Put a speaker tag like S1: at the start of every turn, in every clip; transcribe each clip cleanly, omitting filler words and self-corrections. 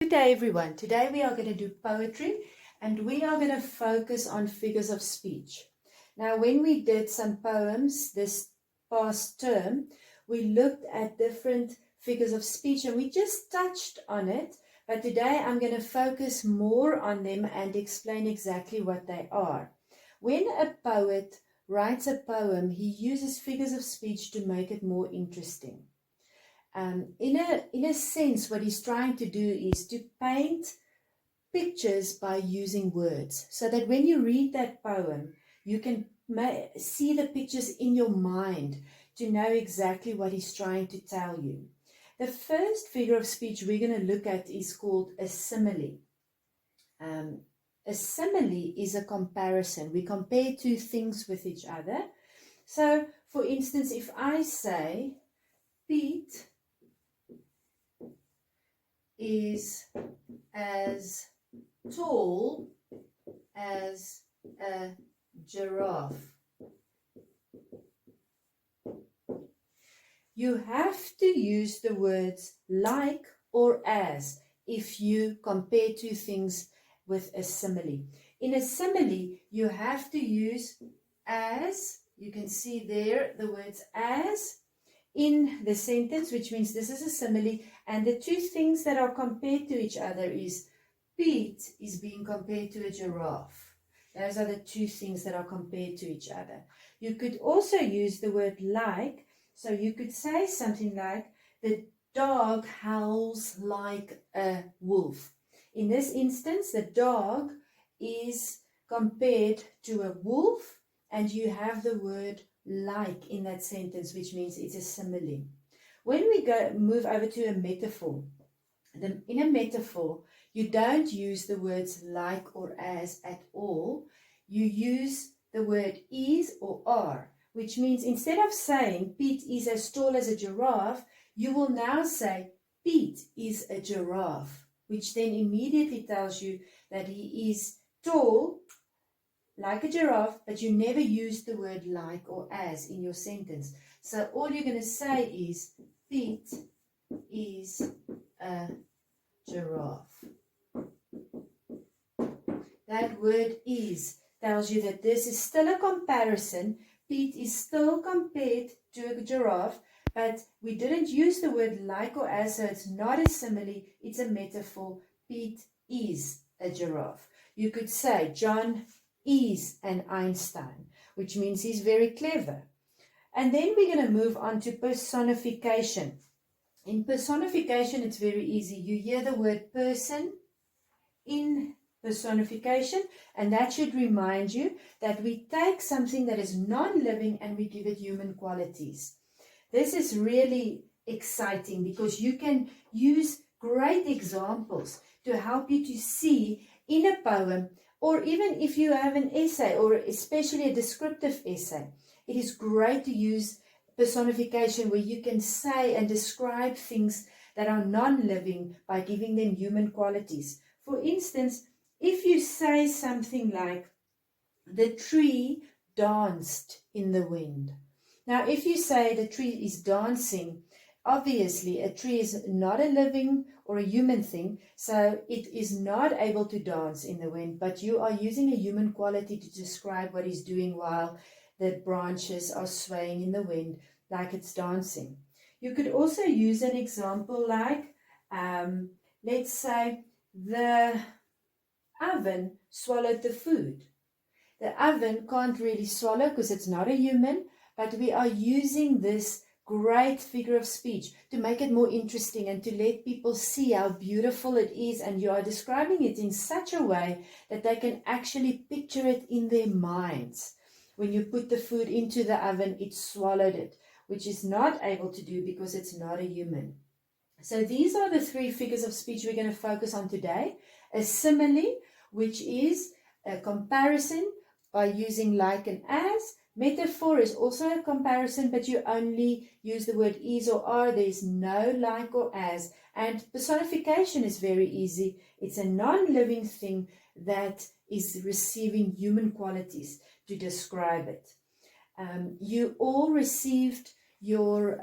S1: Good day everyone. Today we are going to do poetry and we are going to focus on figures of speech. Now when we did some poems this past term, we looked at different figures of speech and we just touched on it, but today I'm going to focus more on them and explain exactly what they are. When a poet writes a poem, he uses figures of speech to make it more interesting. In a sense, what he's trying to do is to paint pictures by using words, so that when you read that poem, you can see the pictures in your mind to know exactly what he's trying to tell you. The first figure of speech we're going to look at is called a simile. A simile is a comparison. We compare two things with each other. So, for instance, if I say, Pete is as tall as a giraffe. You have to use the words like or as if you compare two things with a simile. In a simile, you have to use as. You can see there the words as in the sentence, which means this is a simile, and the two things that are compared to each other is Pete is being compared to a giraffe. Those are the two things that are compared to each other. You could also use the word like, so you could say something like, the dog howls like a wolf. In this instance, the dog is compared to a wolf, and you have the word like in that sentence, which means it's a simile. When we move over to a metaphor, in a metaphor, you don't use the words like or as at all. You use the word is or are, which means instead of saying Pete is as tall as a giraffe, you will now say Pete is a giraffe, which then immediately tells you that he is tall like a giraffe, but you never use the word like or as in your sentence. So all you're going to say is Pete is a giraffe. That word is tells you that this is still a comparison. Pete is still compared to a giraffe, but we didn't use the word like or as, so it's not a simile, it's a metaphor. Pete is a giraffe. You could say John is an Einstein, which means he's very clever. And then we're going to move on to personification. In personification, it's very easy. You hear the word person in personification, and that should remind you that we take something that is non-living and we give it human qualities. This is really exciting because you can use great examples to help you to see in a poem, or even if you have an essay, or especially a descriptive essay, it is great to use personification where you can say and describe things that are non-living by giving them human qualities. For instance, if you say something like, the tree danced in the wind. Now, if you say the tree is dancing, obviously a tree is not a living or a human thing, so it is not able to dance in the wind, but you are using a human quality to describe what it's doing while the branches are swaying in the wind, like it's dancing. You could also use an example like, let's say, the oven swallowed the food. The oven can't really swallow because it's not a human, but we are using this great figure of speech to make it more interesting and to let people see how beautiful it is, and you are describing it in such a way that they can actually picture it in their minds. When you put the food into the oven, it swallowed it, which is not able to do because it's not a human. So these are the three figures of speech we're going to focus on today. A simile, which is a comparison by using like and as. Metaphor is also a comparison, but you only use the word is or are. There is no like or as. And personification is very easy. It's a non-living thing that is receiving human qualities to describe it. You all received your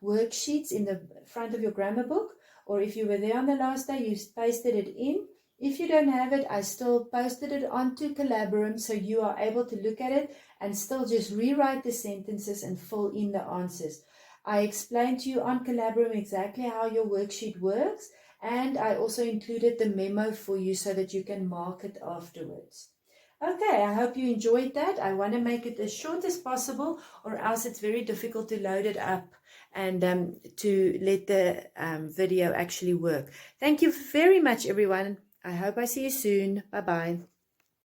S1: worksheets in the front of your grammar book. or if you were there on the last day, you pasted it in. If you don't have it, I still posted it onto Collaborum, so you are able to look at it and still just rewrite the sentences and fill in the answers. I explained to you on Collaborum exactly how your worksheet works, and I also included the memo for you so that you can mark it afterwards. Okay, I hope you enjoyed that. I want to make it as short as possible, or else it's very difficult to load it up and to let the video actually work. Thank you very much, everyone. I hope I see you soon. Bye-bye.